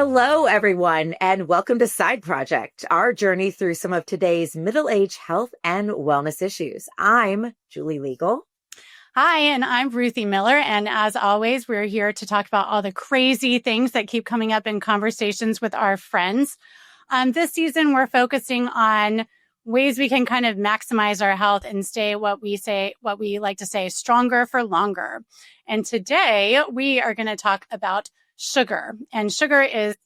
Hello, everyone, and welcome to Side Project, our journey through some of today's middle-age health and wellness issues. I'm Julie Legal. Hi, and I'm Ruthie Miller. And as always, we're here to talk about all the crazy things that keep coming up in conversations with our friends. This season, we're focusing on ways we can kind of maximize our health and stay what we like to say, stronger for longer. And today we are going to talk about sugar. And sugar is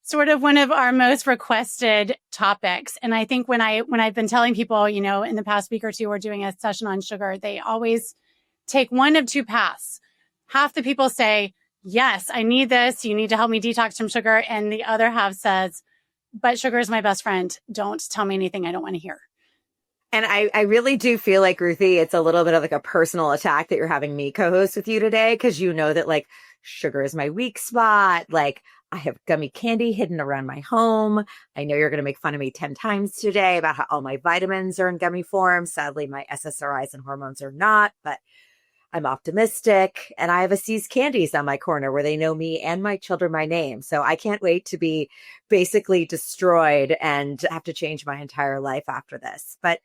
sort of one of our most requested topics. And I think when I've been telling people, in the past week or two, we're doing a session on sugar, they always take one of two paths. Half the people say, yes, I need this. You need to help me detox from sugar. And the other half says, but sugar is my best friend. Don't tell me anything I don't want to hear. And I really do feel like, Ruthie, it's a little bit of like a personal attack that you're having me co-host with you today, because you know that like sugar is my weak spot. Like I have gummy candy hidden around my home. I know you're going to make fun of me 10 times today about how all my vitamins are in gummy form. Sadly, my SSRIs and hormones are not, but I'm optimistic, and I have a C's Candies on my corner where they know me and my children by name. So I can't wait to be basically destroyed and have to change my entire life after this. But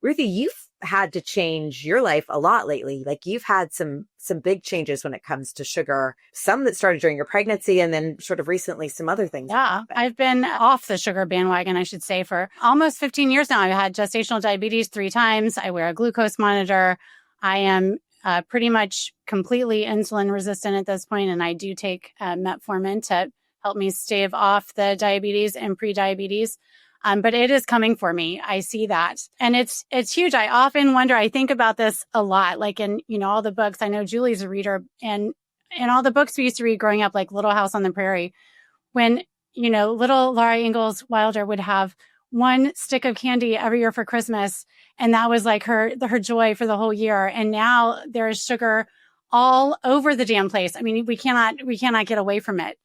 Ruthie, you've had to change your life a lot lately. Like you've had some big changes when it comes to sugar, some that started during your pregnancy and then sort of recently some other things. Yeah, I've been off the sugar bandwagon, I should say, for almost 15 years now. I've had gestational diabetes 3 times. I wear a glucose monitor. I am pretty much completely insulin resistant at this point, and I do take metformin to help me stave off the diabetes and pre-diabetes. But it is coming for me. I see that, and it's huge. I often wonder. I think about this a lot, like in all the books. I know Julie's a reader, and in all the books we used to read growing up, like Little House on the Prairie, when little Laura Ingalls Wilder would have one stick of candy every year for Christmas. And that was like her joy for the whole year. And now there is sugar all over the damn place. I mean, we cannot get away from it.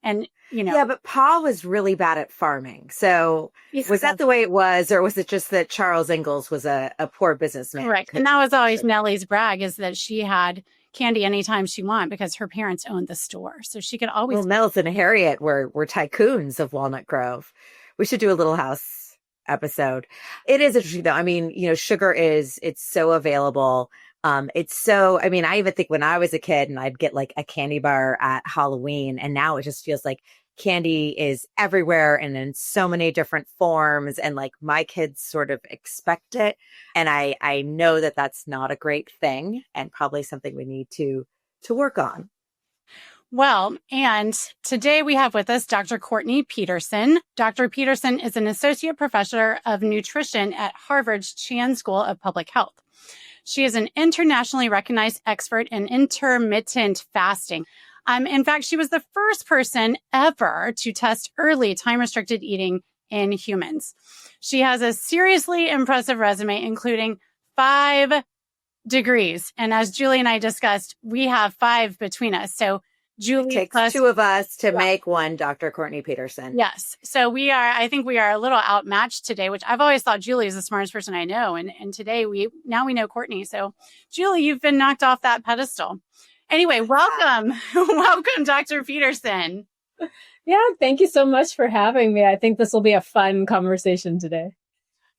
And, Yeah, but Pa was really bad at farming. So was that the way it was? Or was it just that Charles Ingalls was a poor businessman? Correct. And that was always Nellie's brag, is that she had candy anytime she wanted because her parents owned the store. So she could always. Well, Nels and Harriet were tycoons of Walnut Grove. We should do a Little House episode. It is interesting though. I mean, sugar it's so available. I even think when I was a kid and I'd get like a candy bar at Halloween, and now it just feels like candy is everywhere and in so many different forms. And like my kids sort of expect it. And I know that that's not a great thing and probably something we need to work on. Well, and today we have with us Dr. Courtney Peterson. Dr. Peterson is an associate professor of nutrition at Harvard's Chan School of Public Health. She is an internationally recognized expert in intermittent fasting. In fact, she was the first person ever to test early time-restricted eating in humans. She has a seriously impressive resume, including 5 degrees. And as Julie and I discussed, we have 5 between us. So Julie takes plus 2 of us to make one Dr. Courtney Peterson. Yes. So I think we are a little outmatched today, which I've always thought Julie is the smartest person I know. And today we know Courtney. So Julie, you've been knocked off that pedestal. Anyway, welcome. Welcome, Dr. Peterson. Yeah. Thank you so much for having me. I think this will be a fun conversation today.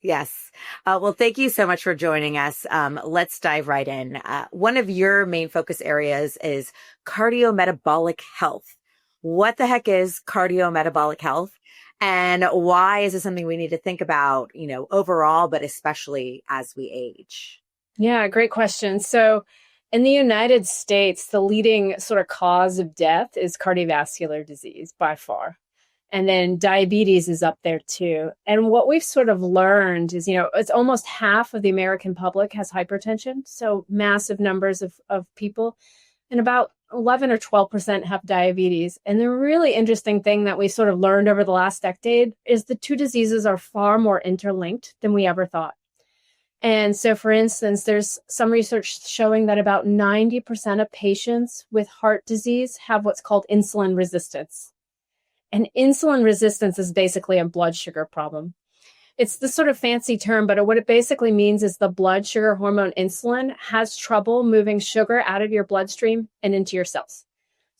Yes. Well, thank you so much for joining us. Let's dive right in. One of your main focus areas is cardiometabolic health. What the heck is cardiometabolic health? And why is it something we need to think about, overall, but especially as we age? Yeah, great question. So in the United States, the leading sort of cause of death is cardiovascular disease by far. And then diabetes is up there too. And what we've sort of learned is, it's almost half of the American public has hypertension. So massive numbers of people, and about 11 or 12% have diabetes. And the really interesting thing that we sort of learned over the last decade is the 2 diseases are far more interlinked than we ever thought. And so, for instance, there's some research showing that about 90% of patients with heart disease have what's called insulin resistance. And insulin resistance is basically a blood sugar problem. It's this sort of fancy term, but what it basically means is the blood sugar hormone insulin has trouble moving sugar out of your bloodstream and into your cells.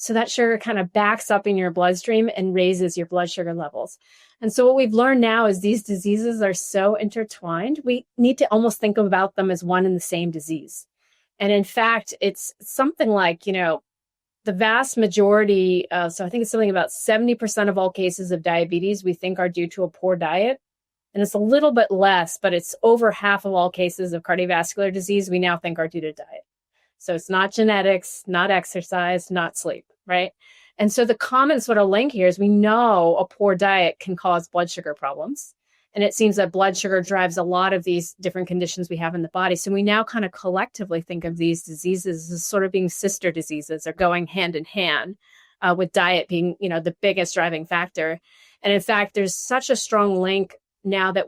So that sugar kind of backs up in your bloodstream and raises your blood sugar levels. And so what we've learned now is these diseases are so intertwined, we need to almost think about them as one and the same disease. And in fact, it's something like, the vast majority, so I think it's something about 70% of all cases of diabetes we think are due to a poor diet. And it's a little bit less, but it's over half of all cases of cardiovascular disease we now think are due to diet. So it's not genetics, not exercise, not sleep, right? And so the common sort of link here is we know a poor diet can cause blood sugar problems. And it seems that blood sugar drives a lot of these different conditions we have in the body. So we now kind of collectively think of these diseases as sort of being sister diseases or going hand in hand, with diet being, the biggest driving factor. And in fact, there's such a strong link now that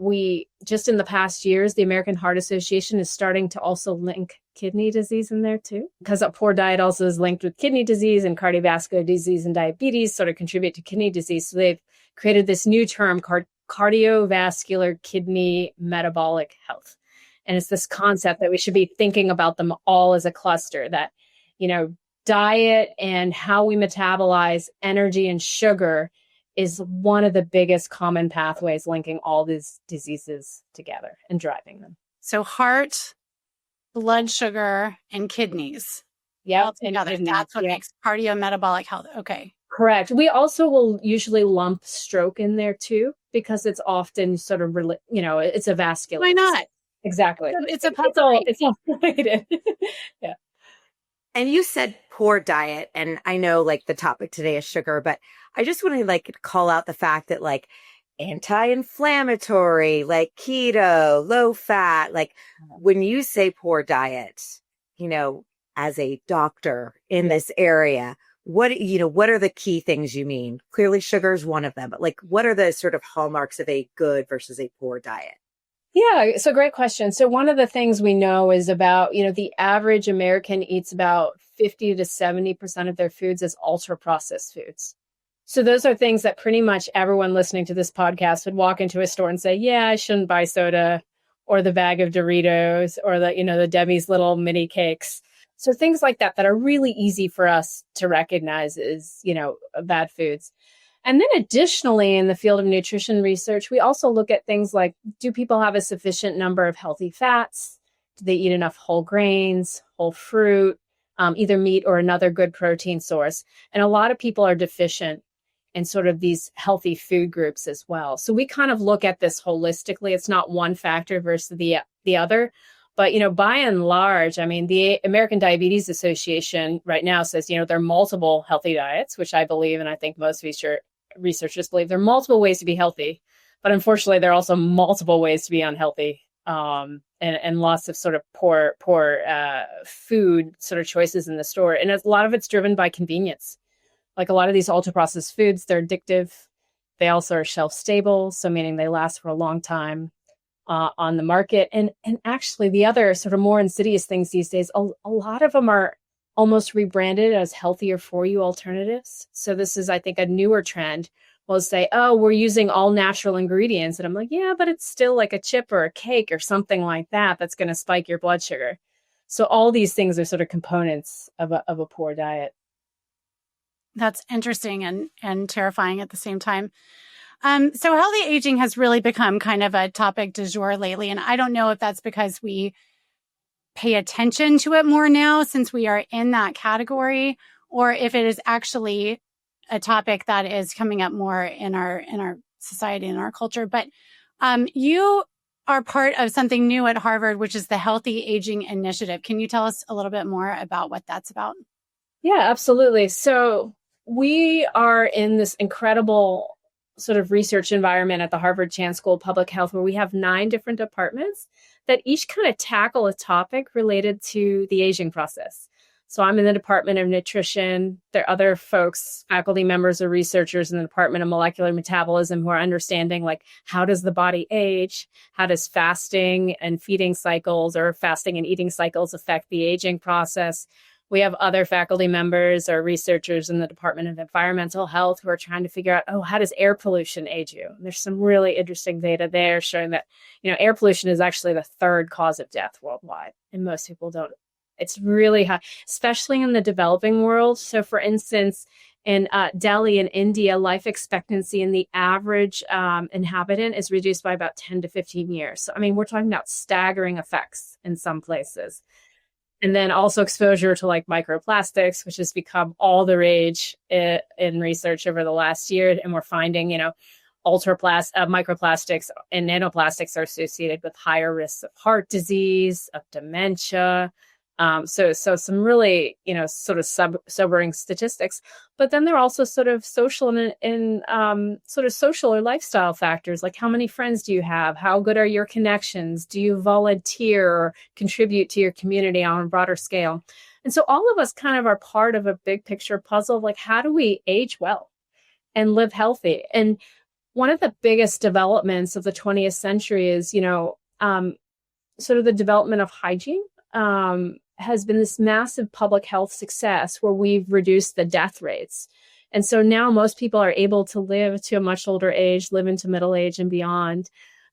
just in the past years, the American Heart Association is starting to also link kidney disease in there too, because a poor diet also is linked with kidney disease, and cardiovascular disease and diabetes sort of contribute to kidney disease. So they've created this new term called cardiovascular kidney metabolic health. And it's this concept that we should be thinking about them all as a cluster, that, diet and how we metabolize energy and sugar is one of the biggest common pathways linking all these diseases together and driving them. So heart, blood sugar, and kidneys. Yeah. That's what makes cardiometabolic health. Okay. Correct. We also will usually lump stroke in there too, because it's often sort of, it's a vascular. Why not? Exactly. It's all related. Yeah. And you said poor diet, and I know like the topic today is sugar, but I just want to call out the fact that anti-inflammatory, keto, low fat, when you say poor diet, as a doctor in this area, what are the key things you mean? Clearly sugar is one of them, but what are the sort of hallmarks of a good versus a poor diet? Yeah, so great question. So one of the things we know is about, the average American eats about 50 to 70% of their foods as ultra processed foods. So those are things that pretty much everyone listening to this podcast would walk into a store and say, yeah, I shouldn't buy soda or the bag of Doritos or the Debbie's little mini cakes. So things like that are really easy for us to recognize as, bad foods. And then additionally, in the field of nutrition research, we also look at things like, do people have a sufficient number of healthy fats? Do they eat enough whole grains, whole fruit, either meat or another good protein source? And a lot of people are deficient in sort of these healthy food groups as well. So we kind of look at this holistically. It's not one factor versus the other. But, by and large, the American Diabetes Association right now says, there are multiple healthy diets, which I believe, and I think most researchers believe there are multiple ways to be healthy. But unfortunately, there are also multiple ways to be unhealthy, and lots of sort of poor food sort of choices in the store. And a lot of it's driven by convenience. Like a lot of these ultra processed foods, they're addictive. They also are shelf stable, so meaning they last for a long time on the market. And actually, the other sort of more insidious things these days, a lot of them are almost rebranded as healthier for you alternatives. So this is, I think, a newer trend. We'll say, oh, we're using all natural ingredients. And I'm like, yeah, but it's still like a chip or a cake or something like that that's going to spike your blood sugar. So all these things are sort of components of a poor diet. That's interesting and terrifying at the same time. So healthy aging has really become kind of a topic du jour lately. And I don't know if that's because we pay attention to it more now since we are in that category, or if it is actually a topic that is coming up more in our society and our culture. But you are part of something new at Harvard, which is the Healthy Aging Initiative. Can you tell us a little bit more about what that's about? Yeah, absolutely. So we are in this incredible sort of research environment at the Harvard Chan School of Public Health, where we have 9 different departments that each kind of tackle a topic related to the aging process. So I'm in the Department of Nutrition. There are other folks, faculty members or researchers in the Department of Molecular Metabolism who are understanding, like, how does the body age? How does fasting and feeding cycles or fasting and eating cycles affect the aging process? We have other faculty members or researchers in the Department of Environmental Health who are trying to figure out, how does air pollution age you? And there's some really interesting data there showing that, air pollution is actually the 3rd cause of death worldwide. And most people don't It's really high, especially in the developing world. So for instance, in Delhi in India, life expectancy in the average inhabitant is reduced by about 10 to 15 years. So, I mean, we're talking about staggering effects in some places. And then also exposure to like microplastics, which has become all the rage in research over the last year. And we're finding, microplastics and nanoplastics are associated with higher risks of heart disease, of dementia. So some really, sort of sobering statistics, but then there are also sort of social and sort of social or lifestyle factors, like how many friends do you have? How good are your connections? Do you volunteer or contribute to your community on a broader scale? And so all of us kind of are part of a big picture puzzle of like, how do we age well and live healthy? And one of the biggest developments of the 20th century is, sort of the development of hygiene. Has been this massive public health success where we've reduced the death rates. And so now most people are able to live to a much older age, live into middle age and beyond.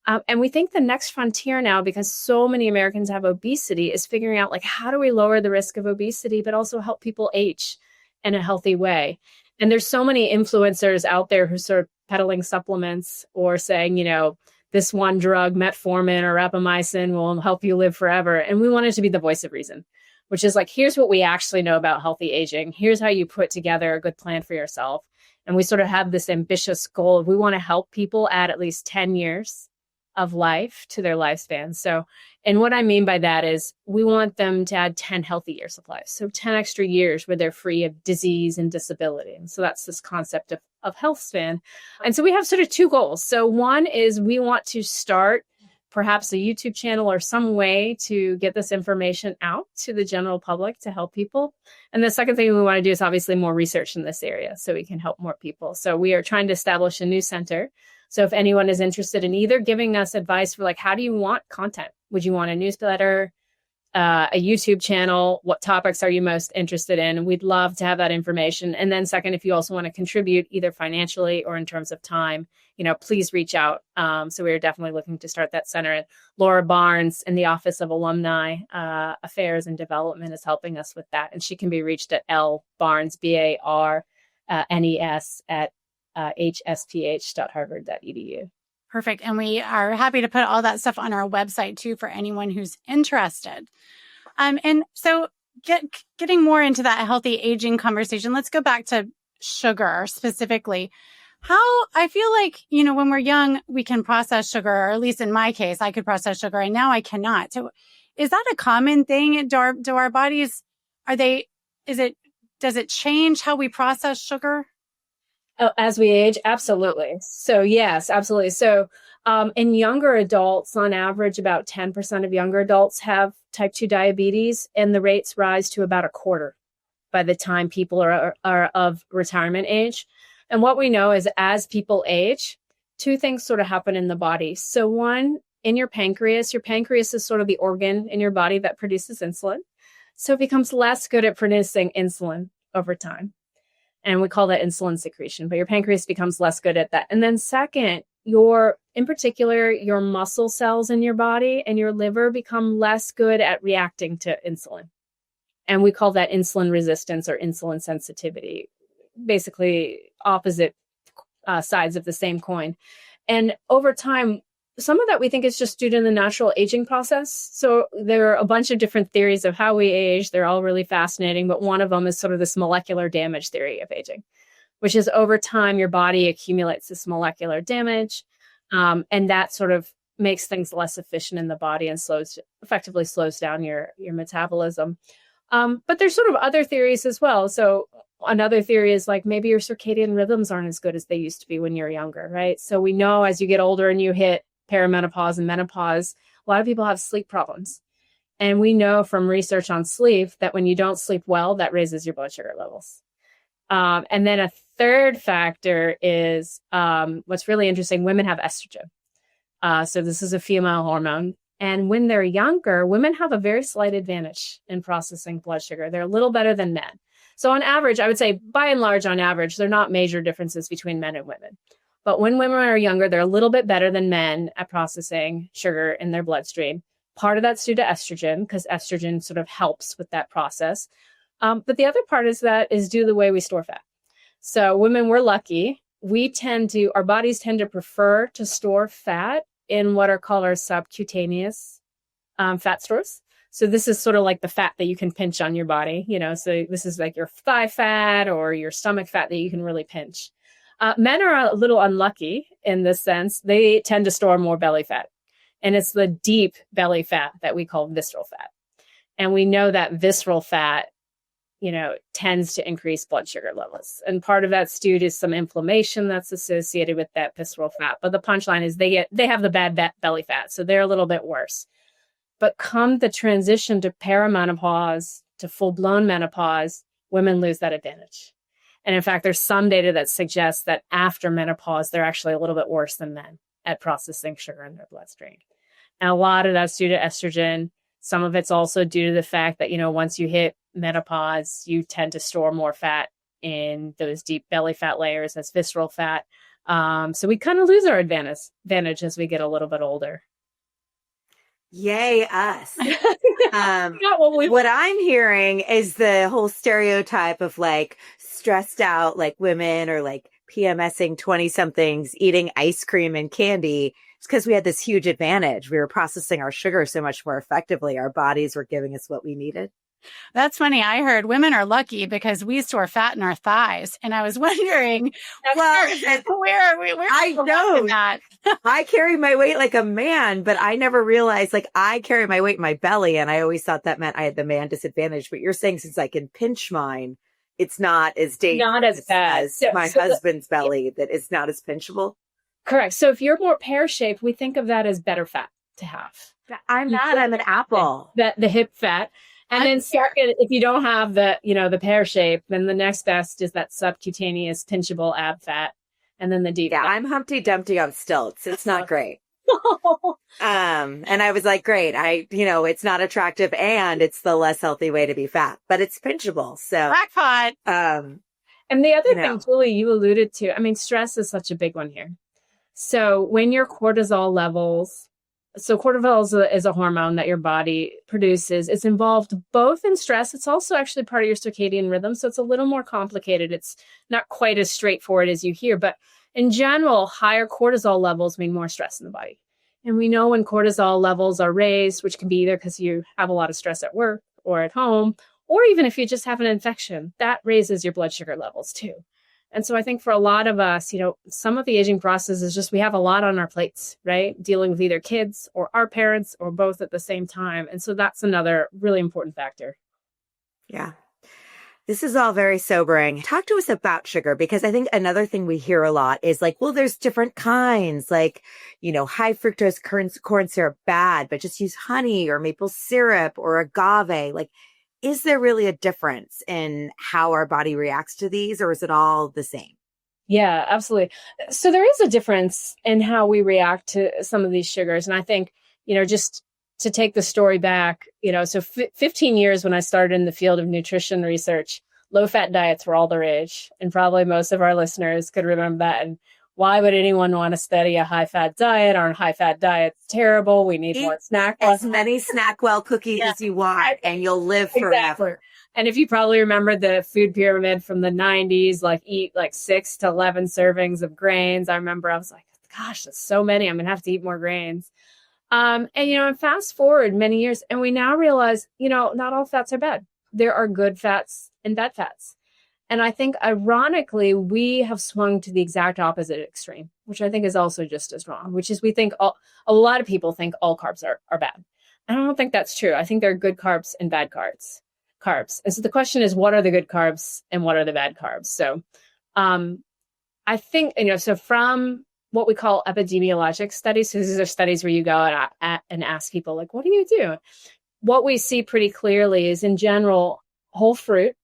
And we think the next frontier now, because so many Americans have obesity, is figuring out like, how do we lower the risk of obesity, but also help people age in a healthy way? And there's so many influencers out there who sort of peddling supplements or saying, this one drug, metformin or rapamycin, will help you live forever. And we want it to be the voice of reason, which is like, here's what we actually know about healthy aging. Here's how you put together a good plan for yourself. And we sort of have this ambitious goal of we want to help people add at least 10 years of life to their lifespan. So, and what I mean by that is we want them to add 10 healthy years of life. So 10 extra years where they're free of disease and disability. And so that's this concept of health span. And so we have sort of two goals. So one is we want to start perhaps a YouTube channel or some way to get this information out to the general public to help people. And the second thing we want to do is obviously more research in this area so we can help more people. So we are trying to establish a new center. So if anyone is interested in either giving us advice for like, how do you want content? Would you want a newsletter, a YouTube channel? What topics are you most interested in? We'd love to have that information. And then second, if you also want to contribute either financially or in terms of time, please reach out. So we're definitely looking to start that center. And Laura Barnes in the Office of Alumni Affairs and Development is helping us with that. And she can be reached at lbarnes, BARNES at hsph.harvard.edu. Perfect. And we are happy to put all that stuff on our website too for anyone who's interested. And so getting more into that healthy aging conversation, let's go back to sugar specifically. How I feel like, when we're young, we can process sugar, or at least in my case, I could process sugar and now I cannot. So is that a common thing? Do our bodies, does it change how we process sugar? Oh, as we age? Absolutely. So yes, absolutely. So in younger adults, on average, about 10% of younger adults have type 2 diabetes, and the rates rise to about a quarter by the time people are of retirement age. And what we know is as people age, two things sort of happen in the body. So one, in your pancreas is sort of the organ in your body that produces insulin. So it becomes less good at producing insulin over time. And we call that insulin secretion, but your pancreas becomes less good at that. And then second, in particular, your muscle cells in your body and your liver become less good at reacting to insulin. And we call that insulin resistance or insulin sensitivity, basically opposite sides of the same coin. And over time, some of that we think is just due to the natural aging process. So there are a bunch of different theories of how we age. They're all really fascinating, but one of them is sort of this molecular damage theory of aging, which is over time, your body accumulates this molecular damage, and that sort of makes things less efficient in the body and effectively slows down your metabolism. But there's sort of other theories as well. So another theory is like maybe your circadian rhythms aren't as good as they used to be when you're younger, right? So we know as you get older and you hit perimenopause and menopause, a lot of people have sleep problems. And we know from research on sleep that when you don't sleep well, that raises your blood sugar levels. And then a third factor is what's really interesting. Women have estrogen. So this is a female hormone. And when they're younger, women have a very slight advantage in processing blood sugar. They're a little better than men. So on average, I would say by and large, on average, there are not major differences between men and women. But when women are younger, they're a little bit better than men at processing sugar in their bloodstream. Part of that's due to estrogen, because estrogen sort of helps with that process. But the other part is due to the way we store fat. So women, we're lucky. Our bodies tend to prefer to store fat in what are called our subcutaneous fat stores. So this is sort of like the fat that you can pinch on your body, so this is like your thigh fat or your stomach fat that you can really pinch. Men are a little unlucky in this sense. They tend to store more belly fat. And it's the deep belly fat that we call visceral fat. And we know that visceral fat, tends to increase blood sugar levels. And part of that's due to some inflammation that's associated with that visceral fat. But the punchline is they have the bad belly fat. So they're a little bit worse. But come the transition to perimenopause, to full-blown menopause, women lose that advantage. And in fact, there's some data that suggests that after menopause, they're actually a little bit worse than men at processing sugar in their bloodstream. And a lot of that's due to estrogen. Some of it's also due to the fact that, once you hit menopause, you tend to store more fat in those deep belly fat layers as visceral fat. So we kind of lose our advantage as we get a little bit older. Yay, us. What I'm hearing is the whole stereotype of like stressed out, like women or like PMSing 20 somethings eating ice cream and candy. It's because we had this huge advantage. We were processing our sugar so much more effectively. Our bodies were giving us what we needed. That's funny. I heard women are lucky because we store fat in our thighs. And I was wondering, where are we? I know that. I carry my weight like a man, but I never realized like I carry my weight in my belly. And I always thought that meant I had the man disadvantage. But you're saying since I can pinch mine, it's not as dangerous not as bad as my husband's belly that is not as pinchable. Correct. So if you're more pear-shaped, we think of that as better fat to have. I'm not. I'm an apple. The hip fat. And then second, if you don't have the pear shape, then the next best is that subcutaneous pinchable ab fat. And then the deep fat. I'm Humpty Dumpty on stilts. It's not great. And I was like, great. It's not attractive and it's the less healthy way to be fat, but it's pinchable. So crackpot. And the other thing, Julie, you alluded to, stress is such a big one here. So when your cortisol levels, cortisol is a hormone that your body produces. It's involved both in stress. It's also actually part of your circadian rhythm. So it's a little more complicated. It's not quite as straightforward as you hear, but in general, higher cortisol levels mean more stress in the body. And we know when cortisol levels are raised, which can be either because you have a lot of stress at work or at home, or even if you just have an infection, that raises your blood sugar levels too. And so I think for a lot of us, some of the aging process is just we have a lot on our plates, right? Dealing with either kids or our parents or both at the same time. And so that's another really important factor. Yeah. This is all very sobering. Talk to us about sugar, because I think another thing we hear a lot is like, well, there's different kinds, like, high fructose corn syrup, bad, but just use honey or maple syrup or agave. Like, is there really a difference in how our body reacts to these, or is it all the same? Yeah, absolutely. So there is a difference in how we react to some of these sugars. And I think, just to take the story back, 15 years when I started in the field of nutrition research, low-fat diets were all the rage. And probably most of our listeners could remember that. And why would anyone want to study a high-fat diet? Our high-fat diet's terrible. We need more snack. As many Snackwell cookies as you want, and you'll live forever. Exactly. And if you probably remember the food pyramid from the 90s, like eat like 6 to 11 servings of grains. I remember I was like, gosh, that's so many. I'm going to have to eat more grains. And fast forward many years, and we now realize, not all fats are bad. There are good fats and bad fats. And I think, ironically, we have swung to the exact opposite extreme, which I think is also just as wrong, which is we think a lot of people think all carbs are bad. I don't think that's true. I think there are good carbs and bad carbs. And so the question is, what are the good carbs and what are the bad carbs? So I think, so from what we call epidemiologic studies, so these are studies where you go and ask people, like, what do you do? What we see pretty clearly is, in general, whole fruit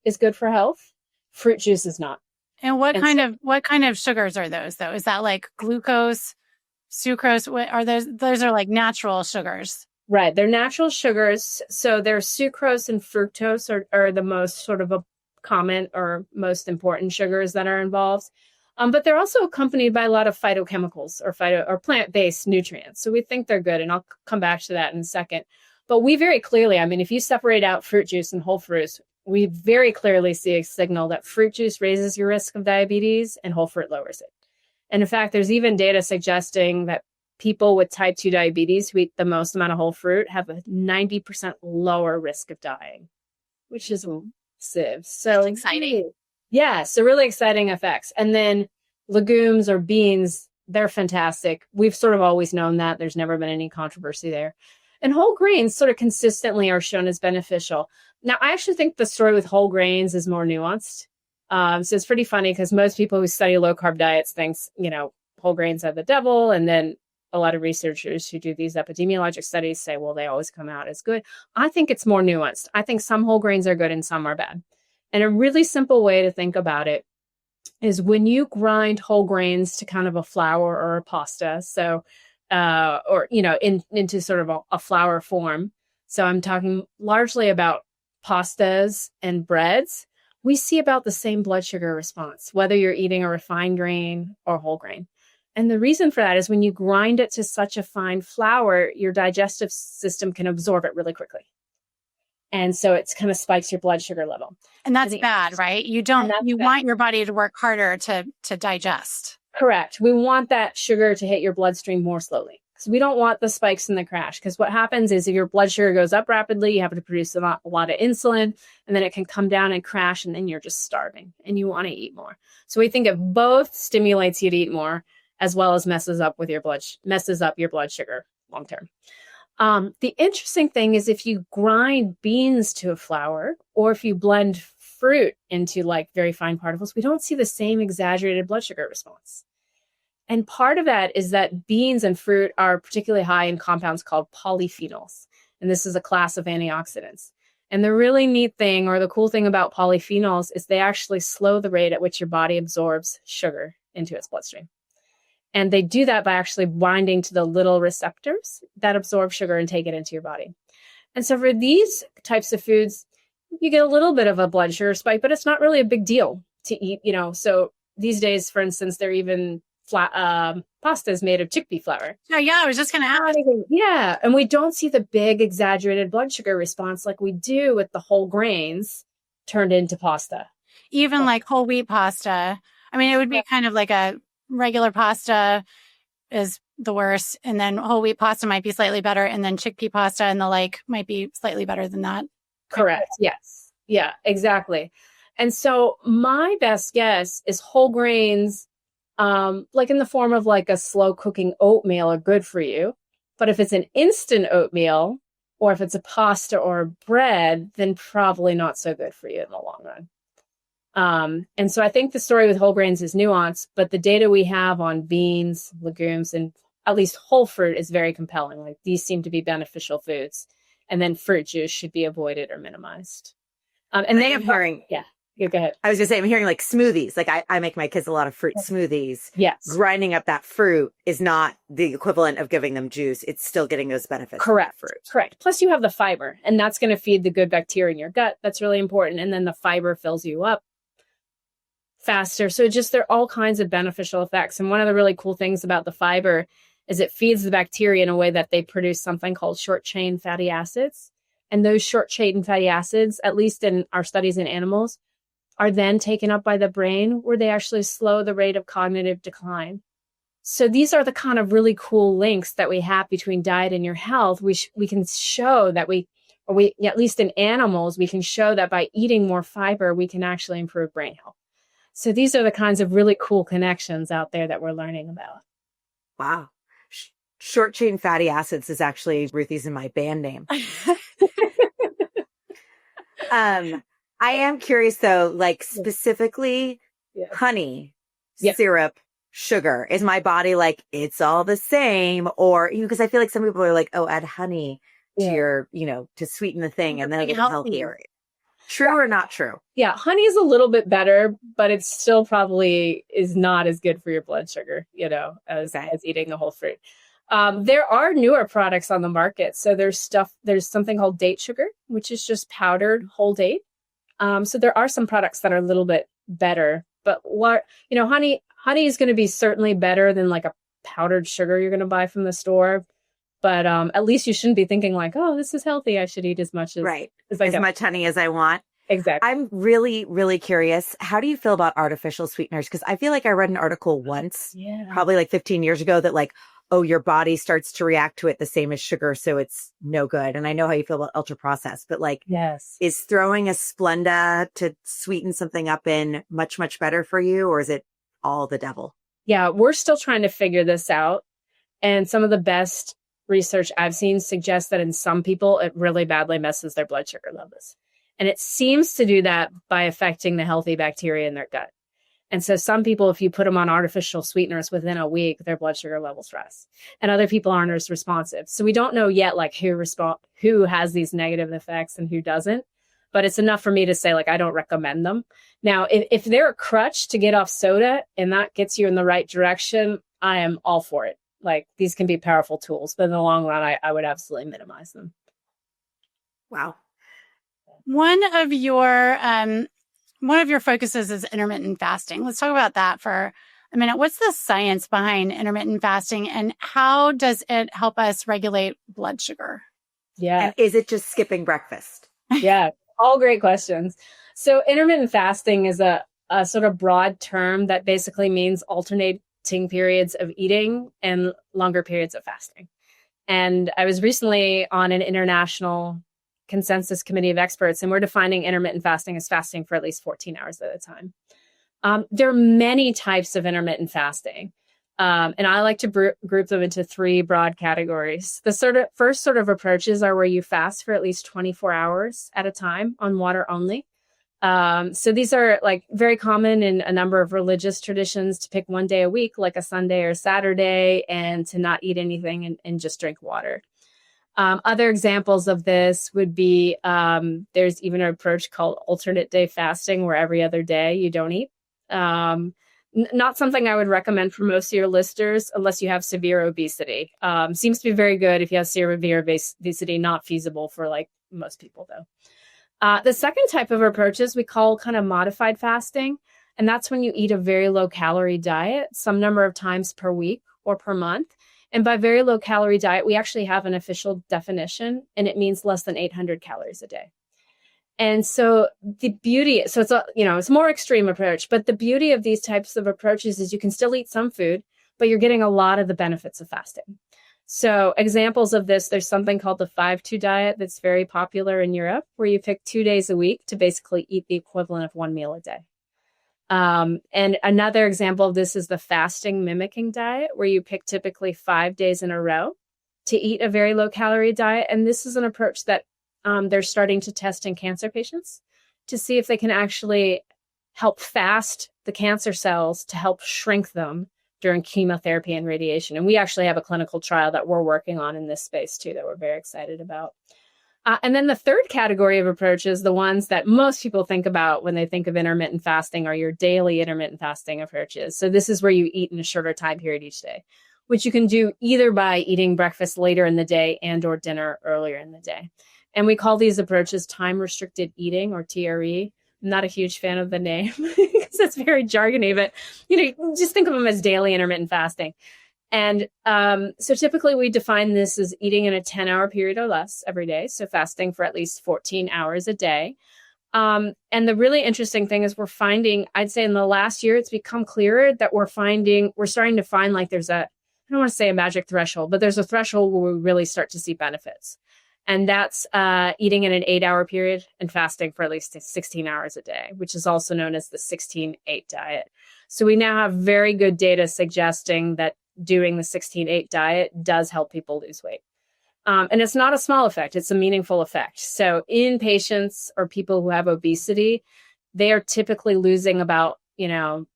is good for health. Fruit juice is not. And what kind of sugars are those, though? Is that like glucose, sucrose? What are those? Those are like natural sugars. Right. They're natural sugars. So there's sucrose and fructose are the most sort of a common or most important sugars that are involved. But they're also accompanied by a lot of phytochemicals or plant-based nutrients. So we think they're good. And I'll come back to that in a second. But we very clearly, I mean, if you separate out fruit juice and whole fruits, we very clearly see a signal that fruit juice raises your risk of diabetes and whole fruit lowers it. And in fact, there's even data suggesting that people with type 2 diabetes who eat the most amount of whole fruit have a 90% lower risk of dying, which is massive. So that's exciting. Yeah, so really exciting effects. And then legumes or beans, they're fantastic. We've sort of always known that. There's never been any controversy there. And whole grains sort of consistently are shown as beneficial. Now, I actually think the story with whole grains is more nuanced. So it's pretty funny because most people who study low carb diets thinks, whole grains are the devil. And then a lot of researchers who do these epidemiologic studies say, well, they always come out as good. I think it's more nuanced. I think some whole grains are good and some are bad. And a really simple way to think about it is when you grind whole grains to kind of a flour or a pasta, so into sort of a flour form. So I'm talking largely about pastas and breads. We see about the same blood sugar response, whether you're eating a refined grain or whole grain. And the reason for that is when you grind it to such a fine flour, your digestive system can absorb it really quickly. And so it kind of spikes your blood sugar level. And that's bad, right? You want your body to work harder to digest. Correct. We want that sugar to hit your bloodstream more slowly. So we don't want the spikes and the crash, because what happens is if your blood sugar goes up rapidly, you have to produce a lot of insulin, and then it can come down and crash, and then you're just starving and you want to eat more. So we think it both stimulates you to eat more as well as messes up your blood sugar long term. The interesting thing is if you grind beans to a flour or if you blend fruit into like very fine particles, we don't see the same exaggerated blood sugar response. And part of that is that beans and fruit are particularly high in compounds called polyphenols. And this is a class of antioxidants. And the really neat thing, or the cool thing about polyphenols, is they actually slow the rate at which your body absorbs sugar into its bloodstream. And they do that by actually binding to the little receptors that absorb sugar and take it into your body. And so for these types of foods, you get a little bit of a blood sugar spike, but it's not really a big deal to eat, So these days, for instance, they're even pastas made of chickpea flour. Oh, yeah, I was just going to ask. Yeah, and we don't see the big exaggerated blood sugar response like we do with the whole grains turned into pasta. Even like whole wheat pasta. I mean, it would be kind of like a regular pasta is the worst, and then whole wheat pasta might be slightly better, and then chickpea pasta and the like might be slightly better than that. Correct. Yes. Yeah, exactly. And so my best guess is whole grains, like in the form of like a slow cooking oatmeal, are good for you. But if it's an instant oatmeal, or if it's a pasta or a bread, then probably not so good for you in the long run. And so I think the story with whole grains is nuanced, but the data we have on beans, legumes, and at least whole fruit is very compelling. Like these seem to be beneficial foods, and then fruit juice should be avoided or minimized. And then I'm hearing, go ahead. I was going to say, I'm hearing like smoothies. Like I make my kids a lot of fruit smoothies. Yes. Grinding up that fruit is not the equivalent of giving them juice. It's still getting those benefits. Correct. From fruit. Correct. Plus you have the fiber, and that's going to feed the good bacteria in your gut. That's really important. And then the fiber fills you up faster. So there are all kinds of beneficial effects. And one of the really cool things about the fiber is it feeds the bacteria in a way that they produce something called short chain fatty acids. And those short chain fatty acids, at least in our studies in animals, are then taken up by the brain, where they actually slow the rate of cognitive decline. So these are the kind of really cool links that we have between diet and your health. We can show that at least in animals, we can show that by eating more fiber, we can actually improve brain health. So these are the kinds of really cool connections out there that we're learning about. Wow. Short chain fatty acids is actually Ruthie's and my band name. I am curious though, like specifically honey, syrup, sugar. Is my body like, it's all the same? Or, because I feel like some people are like, oh, add honey to your, to sweeten the thing and then it'll get healthier. True or not true? Yeah, honey is a little bit better, but it still probably is not as good for your blood sugar, as eating the whole fruit. There are newer products on the market. So there's something called date sugar, which is just powdered whole date. So there are some products that are a little bit better, but honey honey is going to be certainly better than like a powdered sugar you're going to buy from the store. But at least you shouldn't be thinking like, oh, this is healthy. I should eat as much as I as can. much honey as I want. Exactly. I'm really, really curious. How do you feel about artificial sweeteners? Because I feel like I read an article once, probably like 15 years ago, that like, oh, your body starts to react to it the same as sugar, so it's no good. And I know how you feel about ultra processed, but like, is throwing a Splenda to sweeten something up in much, much better for you, or is it all the devil? Yeah, we're still trying to figure this out. And some of the best research I've seen suggests that in some people, it really badly messes their blood sugar levels. And it seems to do that by affecting the healthy bacteria in their gut. And so some people, if you put them on artificial sweeteners within a week, their blood sugar levels rise. And other people aren't as responsive. So we don't know yet like who has these negative effects and who doesn't. But it's enough for me to say, like, I don't recommend them. Now, if they're a crutch to get off soda and that gets you in the right direction, I am all for it. Like, these can be powerful tools, but in the long run, I would absolutely minimize them. Wow. One of your focuses is intermittent fasting. Let's talk about that for a minute. What's the science behind intermittent fasting, and how does it help us regulate blood sugar? Yeah. And is it just skipping breakfast? Yeah. All great questions. So intermittent fasting is a sort of broad term that basically means alternating periods of eating and longer periods of fasting. And I was recently on an international consensus committee of experts, and we're defining intermittent fasting as fasting for at least 14 hours at a time. There are many types of intermittent fasting. And I like to group them into three broad categories. The first sort of approaches are where you fast for at least 24 hours at a time on water only. So these are like very common in a number of religious traditions, to pick one day a week, like a Sunday or Saturday, and to not eat anything and just drink water. Other examples of this would be, there's even an approach called alternate day fasting, where every other day you don't eat. Not something I would recommend for most of your listeners unless you have severe obesity. Seems to be very good if you have severe obesity, not feasible for like most people though. The second type of approaches we call kind of modified fasting. And that's when you eat a very low calorie diet some number of times per week or per month. And by very low calorie diet, we actually have an official definition, and it means less than 800 calories a day. And so it's a more extreme approach, but the beauty of these types of approaches is you can still eat some food, but you're getting a lot of the benefits of fasting. So examples of this, there's something called the 5-2 diet that's very popular in Europe, where you pick 2 days a week to basically eat the equivalent of one meal a day. And another example of this is the fasting mimicking diet, where you pick typically 5 days in a row to eat a very low calorie diet. And this is an approach that they're starting to test in cancer patients to see if they can actually help fast the cancer cells to help shrink them during chemotherapy and radiation. And we actually have a clinical trial that we're working on in this space too, that we're very excited about. And then the third category of approaches, the ones that most people think about when they think of intermittent fasting, are your daily intermittent fasting approaches. So this is where you eat in a shorter time period each day, which you can do either by eating breakfast later in the day and or dinner earlier in the day. And we call these approaches time-restricted eating, or TRE. I'm not a huge fan of the name because it's very jargony, but just think of them as daily intermittent fasting. And so typically we define this as eating in a 10-hour period or less every day. So fasting for at least 14 hours a day. And the really interesting thing is we're finding, I'd say in the last year, it's become clearer that we're starting to find like there's I don't want to say a magic threshold, but there's a threshold where we really start to see benefits. And that's eating in an 8-hour period and fasting for at least 16 hours a day, which is also known as the 16-8 diet. So we now have very good data suggesting that doing the 16-8 diet does help people lose weight. And it's not a small effect, it's a meaningful effect. So in patients or people who have obesity, they are typically losing about an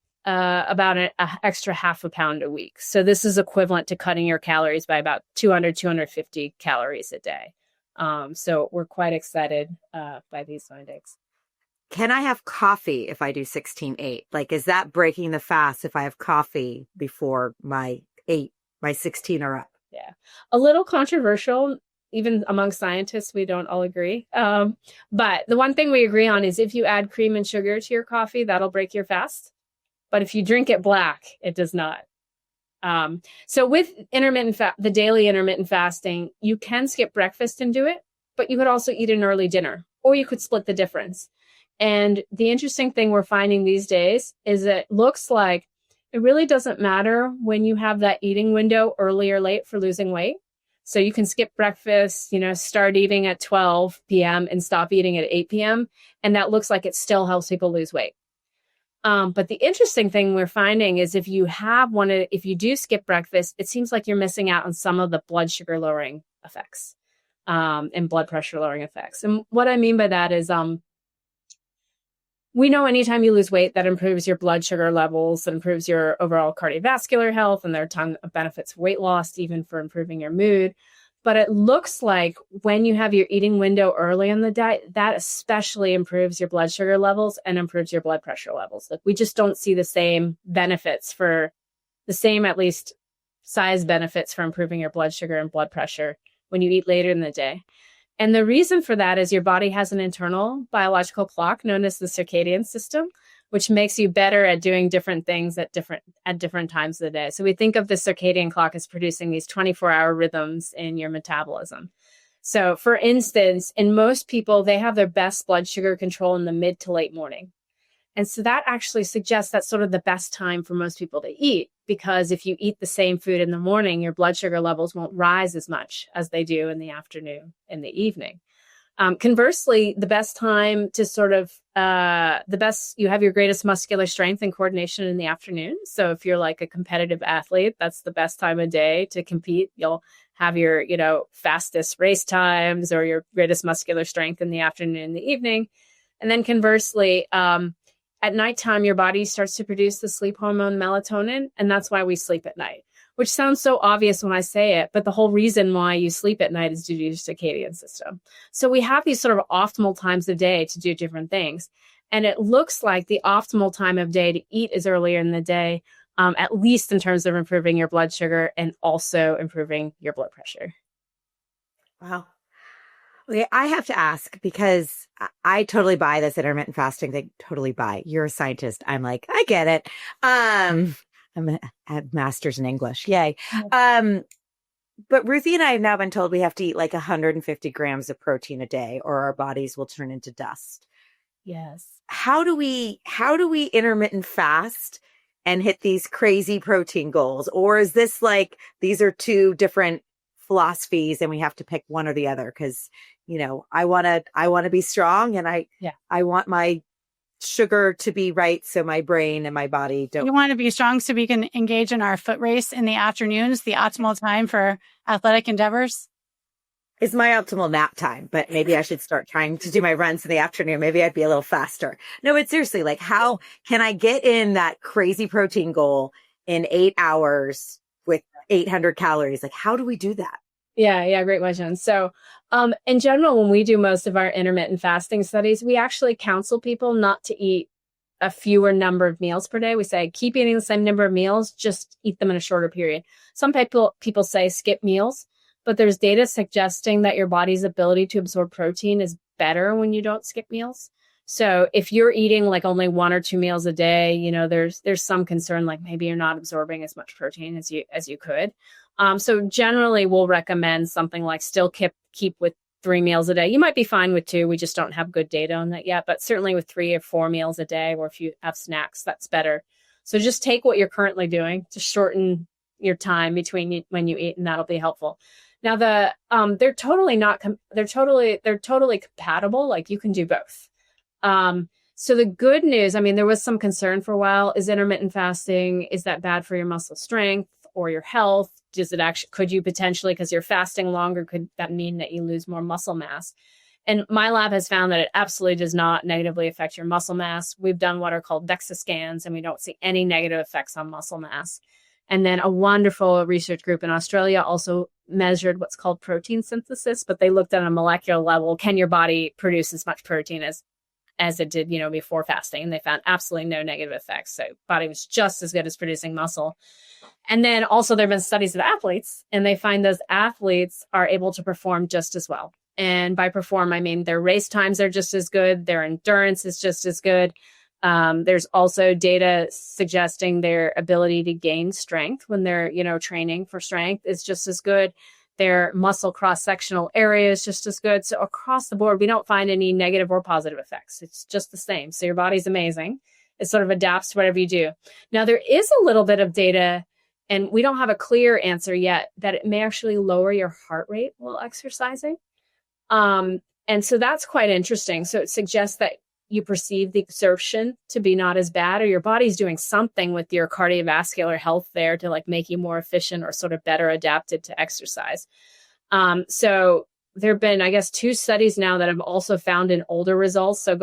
extra half a pound a week. So this is equivalent to cutting your calories by about 250 calories a day. So we're quite excited by these findings. Can I have coffee if I do 16-8? Like, is that breaking the fast if I have coffee before my 16 are up? Yeah. A little controversial, even among scientists, we don't all agree. But the one thing we agree on is if you add cream and sugar to your coffee, that'll break your fast. But if you drink it black, it does not. So with the daily intermittent fasting, you can skip breakfast and do it, but you could also eat an early dinner, or you could split the difference. And the interesting thing we're finding these days is it looks like it really doesn't matter when you have that eating window, early or late, for losing weight. So you can skip breakfast, start eating at 12 p.m. and stop eating at 8 p.m. And that looks like it still helps people lose weight. But the interesting thing we're finding is if you do skip breakfast, it seems like you're missing out on some of the blood sugar lowering effects, and blood pressure lowering effects. And what I mean by that is, we know anytime you lose weight, that improves your blood sugar levels, that improves your overall cardiovascular health, and there are a ton of benefits of weight loss, even for improving your mood. But it looks like when you have your eating window early in the day, that especially improves your blood sugar levels and improves your blood pressure levels. Like, we just don't see the same benefits at least size benefits for improving your blood sugar and blood pressure when you eat later in the day. And the reason for that is your body has an internal biological clock known as the circadian system, which makes you better at doing different things at different times of the day. So we think of the circadian clock as producing these 24-hour rhythms in your metabolism. So for instance, in most people, they have their best blood sugar control in the mid to late morning. And so that actually suggests that's sort of the best time for most people to eat, because if you eat the same food in the morning, your blood sugar levels won't rise as much as they do in the afternoon and the evening. Conversely, the best time to you have your greatest muscular strength and coordination in the afternoon. So if you're like a competitive athlete, that's the best time of day to compete. You'll have your, fastest race times or your greatest muscular strength in the afternoon and the evening. And then conversely, at nighttime, your body starts to produce the sleep hormone melatonin, and that's why we sleep at night, which sounds so obvious when I say it, but the whole reason why you sleep at night is due to your circadian system. So we have these sort of optimal times of day to do different things. And it looks like the optimal time of day to eat is earlier in the day, at least in terms of improving your blood sugar and also improving your blood pressure. Wow. Okay, I have to ask, because I totally buy this intermittent fasting thing. Totally buy. You're a scientist. I'm like, I get it. I have master's in English. Yay. But Ruthie and I have now been told we have to eat like 150 grams of protein a day, or our bodies will turn into dust. Yes. How do we intermittent fast and hit these crazy protein goals? Or is this like, these are two different philosophies and we have to pick one or the other? Because, I want to be strong, and I want my sugar to be right, so my brain and my body don't. You want to be strong so we can engage in our foot race in the afternoons, the optimal time for athletic endeavors? It's my optimal nap time, but maybe I should start trying to do my runs in the afternoon. Maybe I'd be a little faster. No, but seriously, like, how can I get in that crazy protein goal in 8 hours with 800 calories? Like, how do we do that? Yeah, great question. So in general, when we do most of our intermittent fasting studies, we actually counsel people not to eat a fewer number of meals per day. We say, keep eating the same number of meals, just eat them in a shorter period. Some people say skip meals, but there's data suggesting that your body's ability to absorb protein is better when you don't skip meals. So if you're eating like only 1 or 2 meals a day, there's some concern, like maybe you're not absorbing as much protein as you could. So generally, we'll recommend something like still keep with 3 meals a day. You might be fine with 2. We just don't have good data on that yet. But certainly with 3 or 4 meals a day, or if you have snacks, that's better. So just take what you're currently doing to shorten your time between when you eat, and that'll be helpful. Now, they're totally compatible. Like, you can do both. So the good news, there was some concern for a while. Is intermittent fasting, is that bad for your muscle strength or your health? Could you potentially, because you're fasting longer, could that mean that you lose more muscle mass? And my lab has found that it absolutely does not negatively affect your muscle mass. We've done what are called DEXA scans, and we don't see any negative effects on muscle mass. And then a wonderful research group in Australia also measured what's called protein synthesis, but they looked at a molecular level. Can your body produce as much protein as it did, before fasting? And they found absolutely no negative effects. So body was just as good as producing muscle. And then also there have been studies of athletes, and they find those athletes are able to perform just as well. And by perform, I mean their race times are just as good. Their endurance is just as good. There's also data suggesting their ability to gain strength when they're, training for strength is just as good. Their muscle cross-sectional area is just as good. So across the board, we don't find any negative or positive effects. It's just the same. So your body's amazing. It sort of adapts to whatever you do. Now, there is a little bit of data, and we don't have a clear answer yet, that it may actually lower your heart rate while exercising. And so that's quite interesting. So it suggests that you perceive the exertion to be not as bad, or your body's doing something with your cardiovascular health there to like make you more efficient or sort of better adapted to exercise. So there have been, I guess, 2 studies now that have also found in older results. So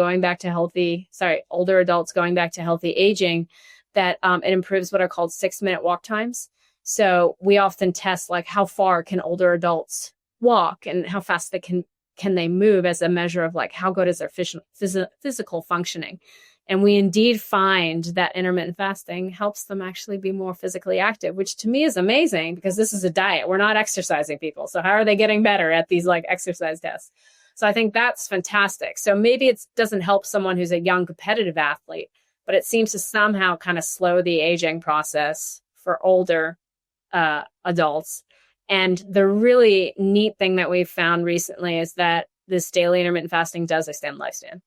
older adults going back to healthy aging, that it improves what are called 6-minute walk times. So we often test like how far can older adults walk and how fast they can they move as a measure of like how good is their physical functioning. And we indeed find that intermittent fasting helps them actually be more physically active, which to me is amazing because this is a diet. We're not exercising people. So how are they getting better at these like exercise tests? So I think that's fantastic. So maybe it doesn't help someone who's a young competitive athlete, but it seems to somehow kind of slow the aging process for older adults. And the really neat thing that we've found recently is that this daily intermittent fasting does extend lifespan,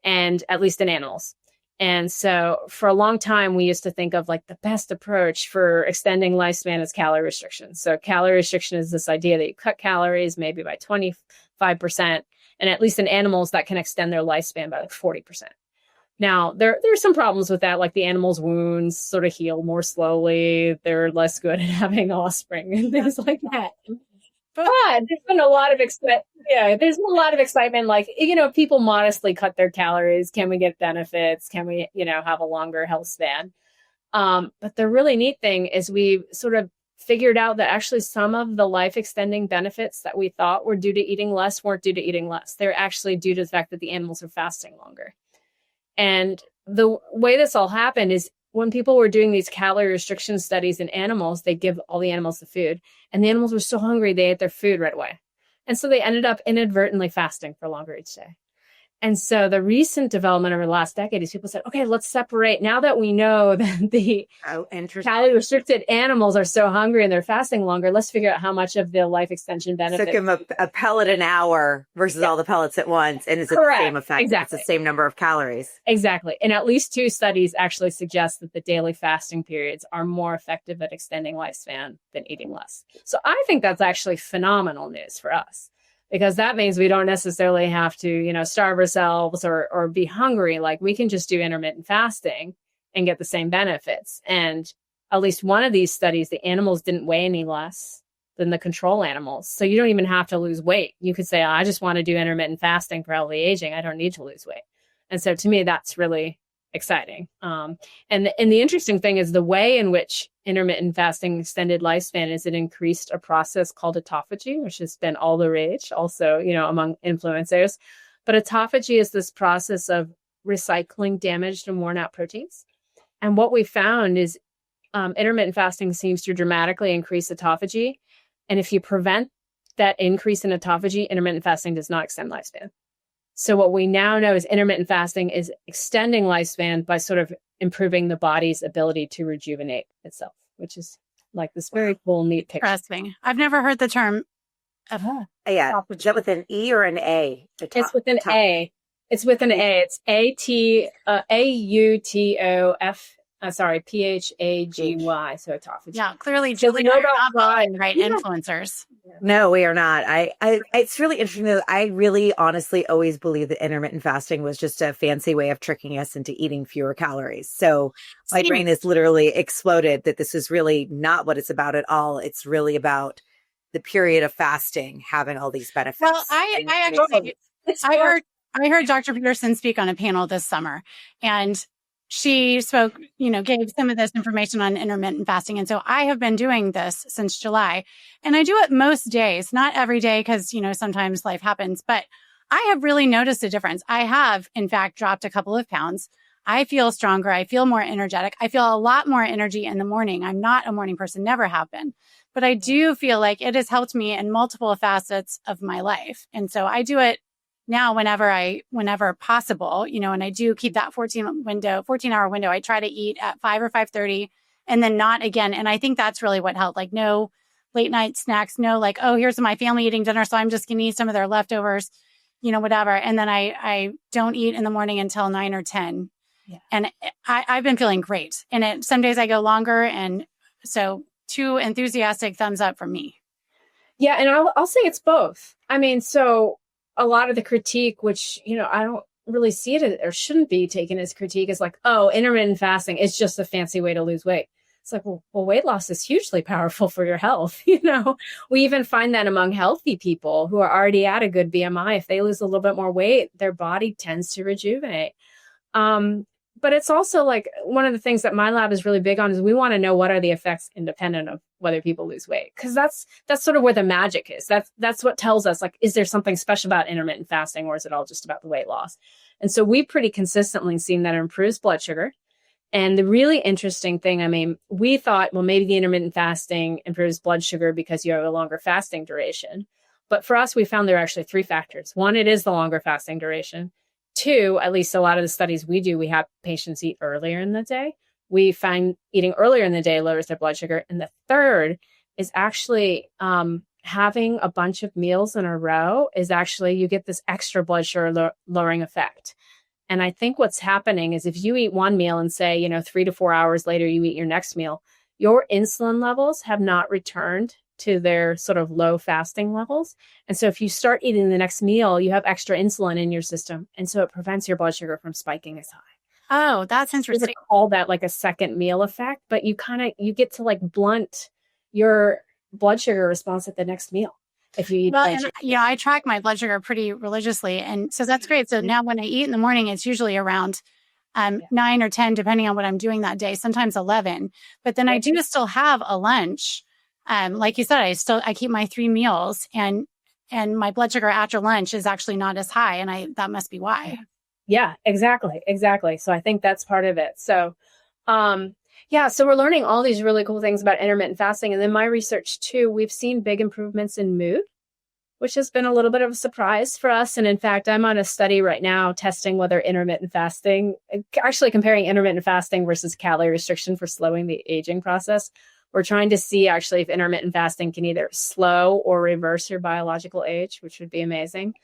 and at least in animals. And so for a long time, we used to think of like the best approach for extending lifespan is calorie restriction. So calorie restriction is this idea that you cut calories maybe by 25%, and at least in animals that can extend their lifespan by like 40%. Now, there's some problems with that, like the animal's wounds sort of heal more slowly. They're less good at having offspring and things like that. But there's been a lot of there's a lot of excitement. Like, people modestly cut their calories. Can we get benefits? Can we, have a longer health span? But the really neat thing is we sort of figured out that actually some of the life extending benefits that we thought were due to eating less weren't due to eating less. They're actually due to the fact that the animals are fasting longer. And the way this all happened is when people were doing these calorie restriction studies in animals, they give all the animals the food, and the animals were so hungry, they ate their food right away. And so they ended up inadvertently fasting for longer each day. And so the recent development over the last decade is people said, okay, let's separate. Now that we know that the calorie restricted animals are so hungry and they're fasting longer, let's figure out how much of the life extension benefit. So give them a pellet an hour versus all the pellets at once. And is it the same effect? Exactly. It's the same number of calories. Exactly. And at least 2 studies actually suggest that the daily fasting periods are more effective at extending lifespan than eating less. So I think that's actually phenomenal news for us, because that means we don't necessarily have to, starve ourselves or be hungry. Like we can just do intermittent fasting and get the same benefits. And at least one of these studies, the animals didn't weigh any less than the control animals. So you don't even have to lose weight. You could say, I just want to do intermittent fasting for healthy aging. I don't need to lose weight. And so to me, that's really exciting. And the interesting thing is the way in which intermittent fasting extended lifespan is it increased a process called autophagy, which has been all the rage also, among influencers. But autophagy is this process of recycling damaged and worn out proteins. And what we found is intermittent fasting seems to dramatically increase autophagy. And if you prevent that increase in autophagy, intermittent fasting does not extend lifespan. So what we now know is intermittent fasting is extending lifespan by sort of improving the body's ability to rejuvenate itself, which is like this very cool, neat picture. Interesting. I've never heard the term. Yeah. Is that with an E or an A? It's with an A. It's with an A. It's PHAGY. So autophagy. Yeah, clearly, So Julie, you're not following the right influencers. No, we are not. It's really interesting though. I really honestly always believe that intermittent fasting was just a fancy way of tricking us into eating fewer calories. So my brain has literally exploded that this is really not what it's about at all. It's really about the period of fasting having all these benefits. Well, I heard Dr. Peterson speak on a panel this summer, and she spoke, gave some of this information on intermittent fasting. And so I have been doing this since July, and I do it most days, not every day because, sometimes life happens, but I have really noticed a difference. I have, in fact, dropped a couple of pounds. I feel stronger. I feel more energetic. I feel a lot more energy in the morning. I'm not a morning person, never have been, but I do feel like it has helped me in multiple facets of my life. And so I do it now whenever possible, and I do keep that 14-hour window, I try to eat at 5 or 5:30 and then not again. And I think that's really what helped. Like no late night snacks, no like, oh, here's my family eating dinner, so I'm just going to eat some of their leftovers, whatever. And then I don't eat in the morning until 9 or 10. Yeah. And I've been feeling great. And some days I go longer. And so 2 enthusiastic thumbs up from me. Yeah. And I'll say it's both. I mean, so a lot of the critique, which, I don't really see it or shouldn't be taken as critique, is like, oh, intermittent fasting is just a fancy way to lose weight. It's like, well, weight loss is hugely powerful for your health. We even find that among healthy people who are already at a good BMI, if they lose a little bit more weight, their body tends to rejuvenate. But it's also like one of the things that my lab is really big on is we want to know what are the effects independent of whether people lose weight. Because that's sort of where the magic is. That's what tells us, like, is there something special about intermittent fasting, or is it all just about the weight loss? And so we've pretty consistently seen that it improves blood sugar. And the really interesting thing, I mean, we thought, well, maybe the intermittent fasting improves blood sugar because you have a longer fasting duration. But for us, we found there are actually 3 factors. 1, it is the longer fasting duration. 2, at least a lot of the studies we do, we have patients eat earlier in the day. We find eating earlier in the day lowers their blood sugar. And the 3rd is actually having a bunch of meals in a row is actually, you get this extra blood sugar lowering effect. And I think what's happening is if you eat one meal and say, 3 to 4 hours later, you eat your next meal, your insulin levels have not returned to their sort of low fasting levels. And so if you start eating the next meal, you have extra insulin in your system. And so it prevents your blood sugar from spiking as high. Oh, that's interesting. We call that like a second meal effect, but you get to like blunt your blood sugar response at the next meal. If you eat, I track my blood sugar pretty religiously. And so that's great. So now when I eat in the morning, it's usually around 9 or 10, depending on what I'm doing that day, sometimes 11. But then I do still have a lunch. Like you said, I keep my 3 meals and my blood sugar after lunch is actually not as high. And that must be why. Yeah, exactly. So I think that's part of it. So, so we're learning all these really cool things about intermittent fasting. And then my research too, we've seen big improvements in mood, which has been a little bit of a surprise for us. And in fact, I'm on a study right now testing whether intermittent fasting, actually comparing intermittent fasting versus calorie restriction for slowing the aging process. We're trying to see actually if intermittent fasting can either slow or reverse your biological age, which would be amazing.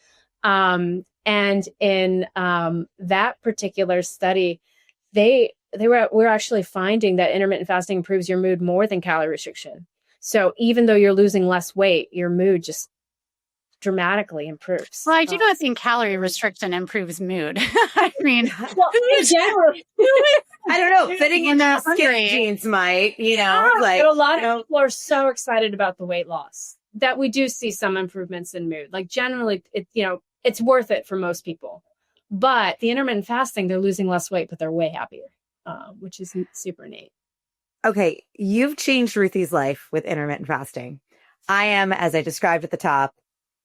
And in that particular study, we're actually finding that intermittent fasting improves your mood more than calorie restriction. So even though you're losing less weight, your mood just dramatically improves. Well, I do not think calorie restriction improves mood. I mean, well, in general, I don't know. Fitting in those skinny jeans might, but a lot of people are so excited about the weight loss that we do see some improvements in mood. Like generally, it's worth it for most people. But the intermittent fasting, they're losing less weight, but they're way happier, which is super neat. Okay, you've changed Ruthie's life with intermittent fasting. I am, as I described at the top,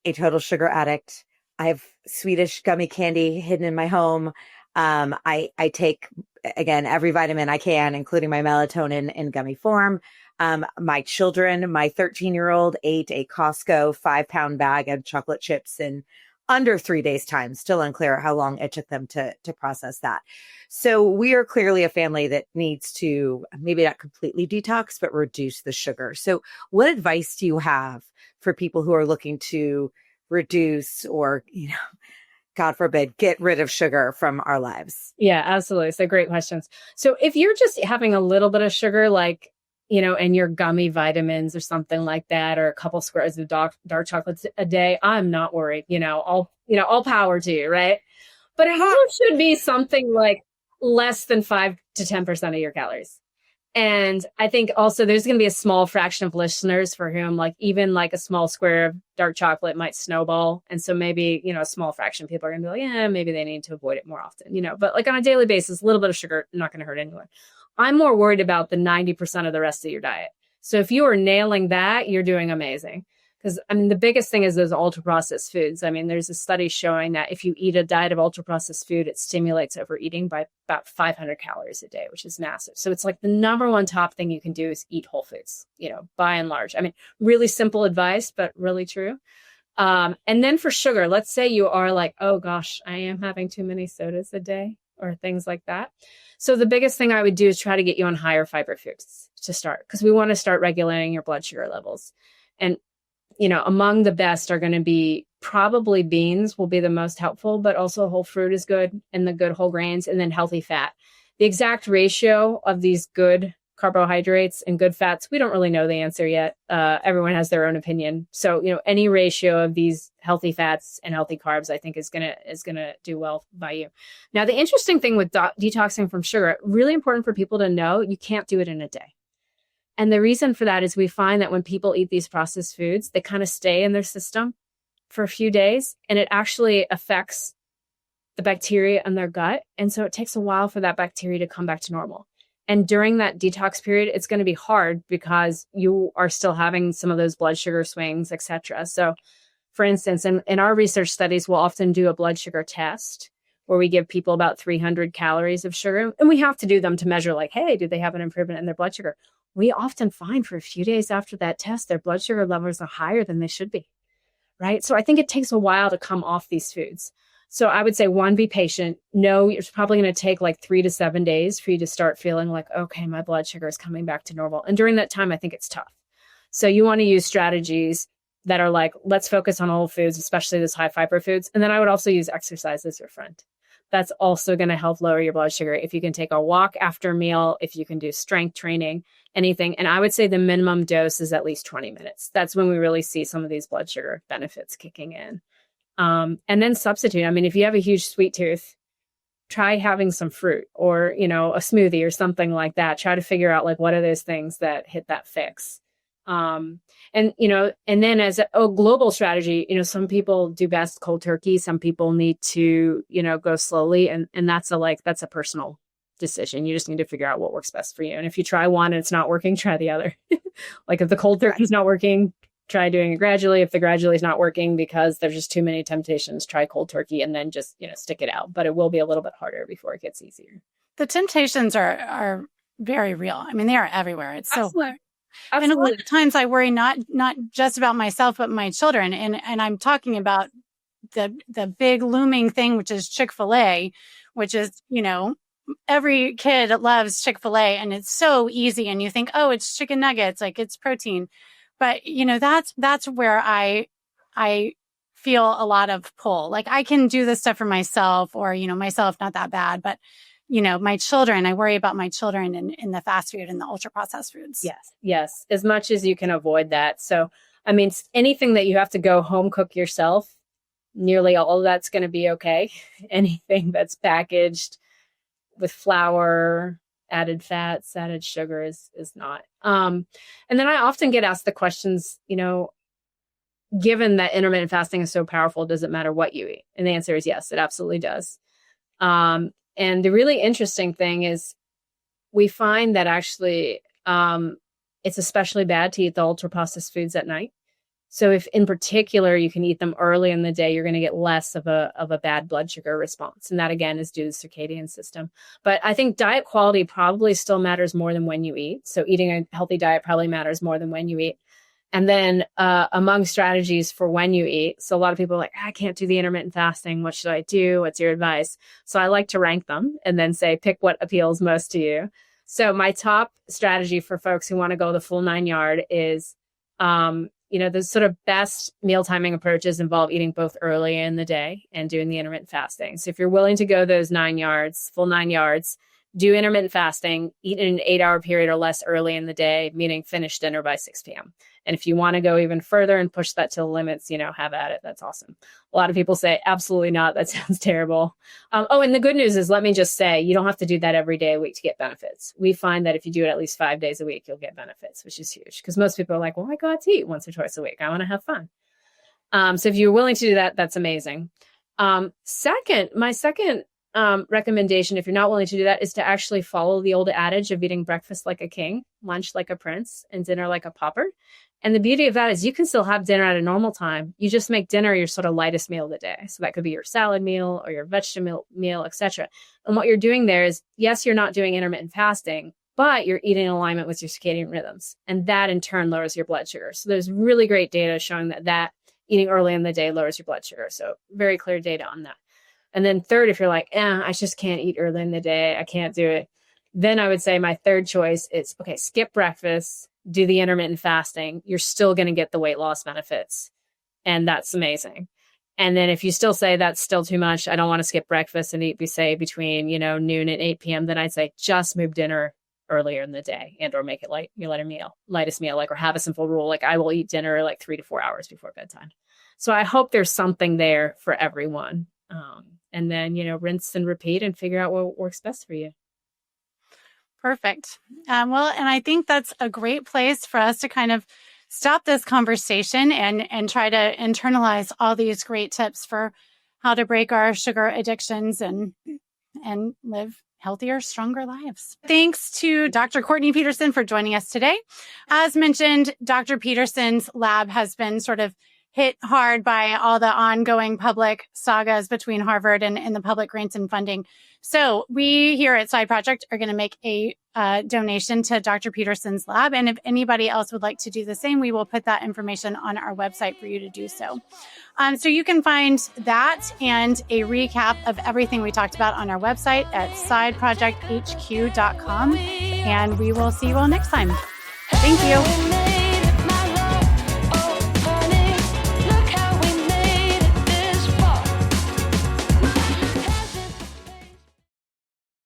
a total sugar addict. I have Swedish gummy candy hidden in my home. I take, again, every vitamin I can, including my melatonin in gummy form. My children, my 13-year-old ate a Costco 5-pound bag of chocolate chips in under 3 days' time. Still unclear how long it took them to process that. So we are clearly a family that needs to maybe not completely detox, but reduce the sugar. So what advice do you have for people who are looking to reduce or, God forbid, get rid of sugar from our lives? Yeah, absolutely. So great questions. So if you're just having a little bit of sugar, like, in your gummy vitamins or something like that, or a couple squares of dark chocolates a day, I'm not worried, all power to you. Right. But it should be something like less than 5 to 10% of your calories. And I think also there's going to be a small fraction of listeners for whom even a small square of dark chocolate might snowball. And so maybe, a small fraction of people are going to be like, maybe they need to avoid it more often, but on a daily basis, a little bit of sugar, not going to hurt anyone. I'm more worried about the 90% of the rest of your diet. So if you are nailing that, you're doing amazing. Because the biggest thing is those ultra processed foods. There's a study showing that if you eat a diet of ultra processed food, it stimulates overeating by about 500 calories a day, which is massive. So it's the number one top thing you can do is eat whole foods, by and large. Really simple advice, but really true. And then for sugar, let's say you are like, oh gosh, I am having too many sodas a day or things like that. So the biggest thing I would do is try to get you on higher fiber foods to start, because we want to start regulating your blood sugar levels. And, among the best are going to be probably beans will be the most helpful, but also whole fruit is good, and the good whole grains, and then healthy fat. The exact ratio of these good carbohydrates and good fats, we don't really know the answer yet. Everyone has their own opinion. So, any ratio of these healthy fats and healthy carbs, I think is gonna do well by you. Now, the interesting thing with detoxing from sugar, really important for people to know, you can't do it in a day. And the reason for that is we find that when people eat these processed foods, they kind of stay in their system for a few days, and it actually affects the bacteria in their gut. And so it takes a while for that bacteria to come back to normal. And during that detox period, it's going to be hard because you are still having some of those blood sugar swings, et cetera. So for instance, in our research studies, we'll often do a blood sugar test where we give people about 300 calories of sugar. And we have to do them to measure like, hey, do they have an improvement in their blood sugar? We often find for a few days after that test, their blood sugar levels are higher than they should be, right? So I think it takes a while to come off these foods. So I would say, one, be patient. No, it's probably going to take like 3 to 7 days for you to start feeling like, okay, my blood sugar is coming back to normal. And during that time, I think it's tough. So you want to use strategies that are like, let's focus on whole foods, especially those high fiber foods. And then I would also use exercise as your friend. That's also going to help lower your blood sugar. If you can take a walk after a meal, if you can do strength training, anything. And I would say the minimum dose is at least 20 minutes. That's when we really see some of these blood sugar benefits kicking in. And then substitute. I mean, if you have a huge sweet tooth, try having some fruit or, a smoothie or something like that. Try to figure out like, what are those things that hit that fix? And then as a global strategy, some people do best cold turkey. Some people need to, go slowly. And that's a personal decision. You just need to figure out what works best for you. And if you try one and it's not working, try the other. Like if the cold turkey is not working, try doing it gradually. If the gradually is not working because there's just too many temptations, try cold turkey and then just, stick it out. But it will be a little bit harder before it gets easier. The temptations are very real. I mean, they are everywhere. It's so hard. Absolutely. And a lot of times I worry not just about myself, but my children. And I'm talking about the big looming thing, which is Chick-fil-A, which is, every kid loves Chick-fil-A and it's so easy. And you think, oh, it's chicken nuggets, like it's protein. But, that's where I feel a lot of pull. Like I can do this stuff for myself or, myself, not that bad. But, my children, I worry about my children in the fast food and the ultra processed foods. Yes. As much as you can avoid that. So, I mean, anything that you have to go home cook yourself, nearly all of that's going to be okay. Anything that's packaged with flour, added fats, added sugar is not. And then I often get asked the questions, given that intermittent fasting is so powerful, does it matter what you eat? And the answer is yes, it absolutely does. And the really interesting thing is we find that actually it's especially bad to eat the ultra processed foods at night. So if in particular you can eat them early in the day, you're going to get less of a bad blood sugar response. And that again is due to the circadian system. But I think diet quality probably still matters more than when you eat. So eating a healthy diet probably matters more than when you eat. And then among strategies for when you eat, so a lot of people are like, I can't do the intermittent fasting. What should I do? What's your advice? So I like to rank them and then say, pick what appeals most to you. So my top strategy for folks who want to go the full 9 yard is, the sort of best meal timing approaches involve eating both early in the day and doing the intermittent fasting. So if you're willing to go those 9 yards, full 9 yards, do intermittent fasting, eat in an 8-hour period or less early in the day, meaning finish dinner by 6 p.m. And if you want to go even further and push that to the limits, have at it. That's awesome. A lot of people say, absolutely not. That sounds terrible. And the good news is, let me just say, you don't have to do that every day a week to get benefits. We find that if you do it at least 5 days a week, you'll get benefits, which is huge. Because most people are like, well, I go out to eat once or twice a week. I want to have fun. So if you're willing to do that, that's amazing. My second recommendation, if you're not willing to do that, is to actually follow the old adage of eating breakfast like a king, lunch like a prince, and dinner like a pauper. And the beauty of that is you can still have dinner at a normal time. You just make dinner your sort of lightest meal of the day. So that could be your salad meal or your vegetable meal, etc. And what you're doing there is, yes, you're not doing intermittent fasting, but you're eating in alignment with your circadian rhythms. And that in turn lowers your blood sugar. So there's really great data showing that eating early in the day lowers your blood sugar. So very clear data on that. And then third, if you're like, I just can't eat early in the day, I can't do it, then I would say my third choice is, okay, skip breakfast, do the intermittent fasting. You're still going to get the weight loss benefits. And that's amazing. And then if you still say that's still too much, I don't want to skip breakfast and eat, say, between, noon and 8 p.m., then I'd say just move dinner earlier in the day and or make it your lightest meal, like, or have a simple rule, like I will eat dinner like 3 to 4 hours before bedtime. So I hope there's something there for everyone. And then, rinse and repeat and figure out what works best for you. Perfect. Well, and I think that's a great place for us to kind of stop this conversation and try to internalize all these great tips for how to break our sugar addictions and live healthier, stronger lives. Thanks to Dr. Courtney Peterson for joining us today. As mentioned, Dr. Peterson's lab has been sort of hit hard by all the ongoing public sagas between Harvard and the public grants and funding. So we here at Side Project are going to make a donation to Dr. Peterson's lab. And if anybody else would like to do the same, we will put that information on our website for you to do so. So you can find that and a recap of everything we talked about on our website at sideprojecthq.com. And we will see you all next time. Thank you.